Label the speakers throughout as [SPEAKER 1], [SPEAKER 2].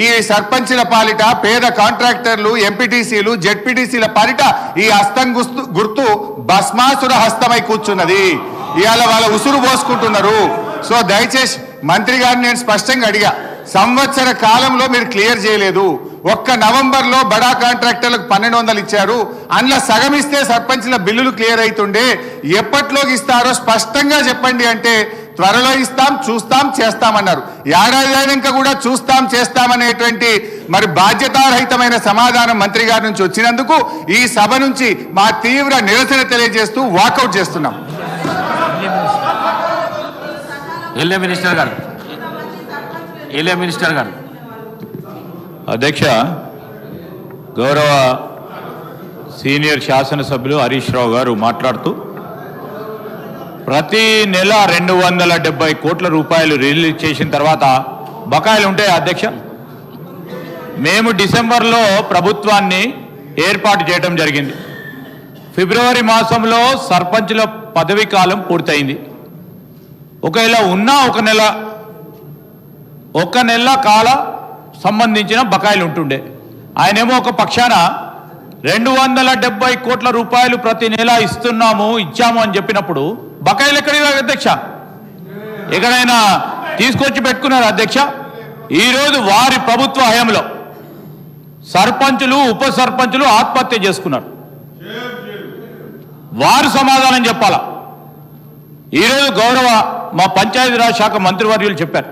[SPEAKER 1] ఈ సర్పంచుల పాలిట పేద కాంట్రాక్టర్లు ఎంపీటీసీలు జెడ్పీటీసీల పాలిట ఈ హస్తం గుర్తు భస్మాసుర హస్తమై కూర్చున్నది. ఇవాళ వాళ్ళ ఉసురు పోసుకుంటున్నారు. సో దయచేసి మంత్రి గారిని నేను స్పష్టంగా అడిగా, సంవత్సర కాలంలో మీరు క్లియర్ చేయలేదు. ఒక్క నవంబర్లో బడా కాంట్రాక్టర్లకు 1200 ఇచ్చారు. అందులో సగం ఇస్తే సర్పంచ్ల బిల్లులు క్లియర్ అవుతుండే. ఎప్పట్లోకి ఇస్తారో స్పష్టంగా చెప్పండి అంటే త్వరలో ఇస్తాం, చూస్తాం, చేస్తామన్నారు. ఏడాది అయినాక కూడా చూస్తాం, చేస్తామనేటువంటి మరి బాధ్యతారహితమైన సమాధానం మంత్రి గారి నుంచి వచ్చినందుకు ఈ సభ నుంచి మా తీవ్ర నిరసన తెలియజేస్తూ వాకౌట్ చేస్తున్నాం.
[SPEAKER 2] మినిస్టర్ గారు
[SPEAKER 3] అధ్యక్ష, గౌరవ సీనియర్ శాసనసభ్యులు హరీష్ రావు గారు మాట్లాడుతూ ప్రతి నెల 270 కోట్ల రూపాయలు రిలీజ్ చేసిన తర్వాత బకాయిలు ఉంటాయి అధ్యక్ష. మేము డిసెంబర్లో ప్రభుత్వాన్ని ఏర్పాటు చేయడం జరిగింది. ఫిబ్రవరి మాసంలో సర్పంచుల పదవీ కాలం పూర్తయింది. ఒకవేళ ఉన్నా ఒక నెల కాల సంబంధించిన బకాయిలు ఉంటుండే. ఆయనేమో ఒక పక్షాన 270 కోట్ల రూపాయలు ప్రతి నెల ఇచ్చాము అని చెప్పినప్పుడు బకాయిలు ఎక్కడికి అధ్యక్ష? ఎక్కడైనా తీసుకొచ్చి పెట్టుకున్నారు అధ్యక్ష? ఈరోజు వారి ప్రభుత్వ హయాంలో సర్పంచులు ఉప సర్పంచులు ఆత్మహత్య చేసుకున్నారు. వారు సమాధానం చెప్పాలా? ఈరోజు గౌరవ మా పంచాయతీరాజ్ శాఖ మంత్రివర్యులు చెప్పారు,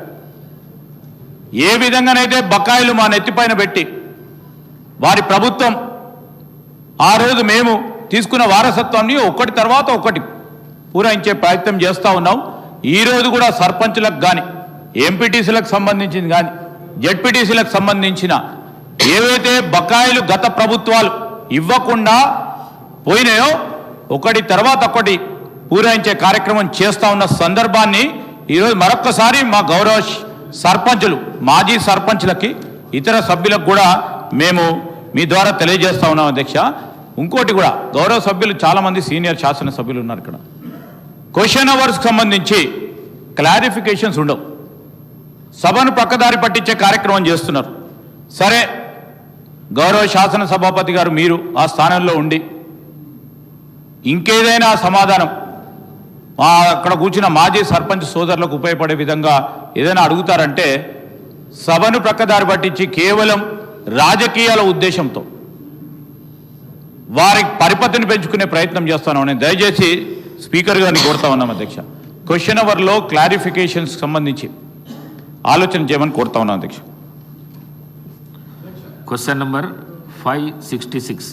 [SPEAKER 3] ఏ విధంగానైతే బకాయిలు మా నెత్తిపైన పెట్టి వారి ప్రభుత్వం ఆ రోజు మేము తీసుకున్న వారసత్వాన్ని ఒకటి తర్వాత ఒకటి పూరించే ప్రయత్నం చేస్తూ ఉన్నాం. ఈరోజు కూడా సర్పంచులకు కానీ ఎంపీటీసీలకు సంబంధించింది కానీ జెడ్పీటీసీలకు సంబంధించిన ఏవైతే బకాయిలు గత ప్రభుత్వాలు ఇవ్వకుండా పోయినాయో ఒకటి తర్వాత ఒకటి పూరించే కార్యక్రమం చేస్తూ ఉన్న సందర్భాన్ని ఈరోజు మరొక్కసారి మా గౌరవ సర్పంచులు మాజీ సర్పంచులకి ఇతర సభ్యులకు కూడా మేము మీ ద్వారా తెలియజేస్తా ఉన్నాం అధ్యక్ష. ఇంకోటి కూడా గౌరవ సభ్యులు చాలామంది సీనియర్ శాసనసభ్యులు ఉన్నారు ఇక్కడ. క్వశ్చన్ అవర్స్కి సంబంధించి క్లారిఫికేషన్స్ ఉండవు, సభను పక్కదారి పట్టించే కార్యక్రమం చేస్తున్నారు. సరే, గౌరవ శాసనసభాపతి గారు మీరు ఆ స్థానంలో ఉండి ఇంకేదైనా సమాధానం అక్కడ కూర్చున్న మాజీ సర్పంచ్ సోదరులకు ఉపయోగపడే విధంగా ఏదైనా అడుగుతారంటే సభను ప్రక్కదారి పట్టించి కేవలం రాజకీయాల ఉద్దేశంతో వారి పరిపతిని పెంచుకునే ప్రయత్నం చేస్తాను. నేను దయచేసి స్పీకర్ గారిని కోరుతా ఉన్నాం అధ్యక్ష, క్వశ్చన్ అవర్లో క్లారిఫికేషన్స్ సంబంధించి ఆలోచన చేయమని కోరుతా ఉన్నాం అధ్యక్ష.
[SPEAKER 2] Question number 566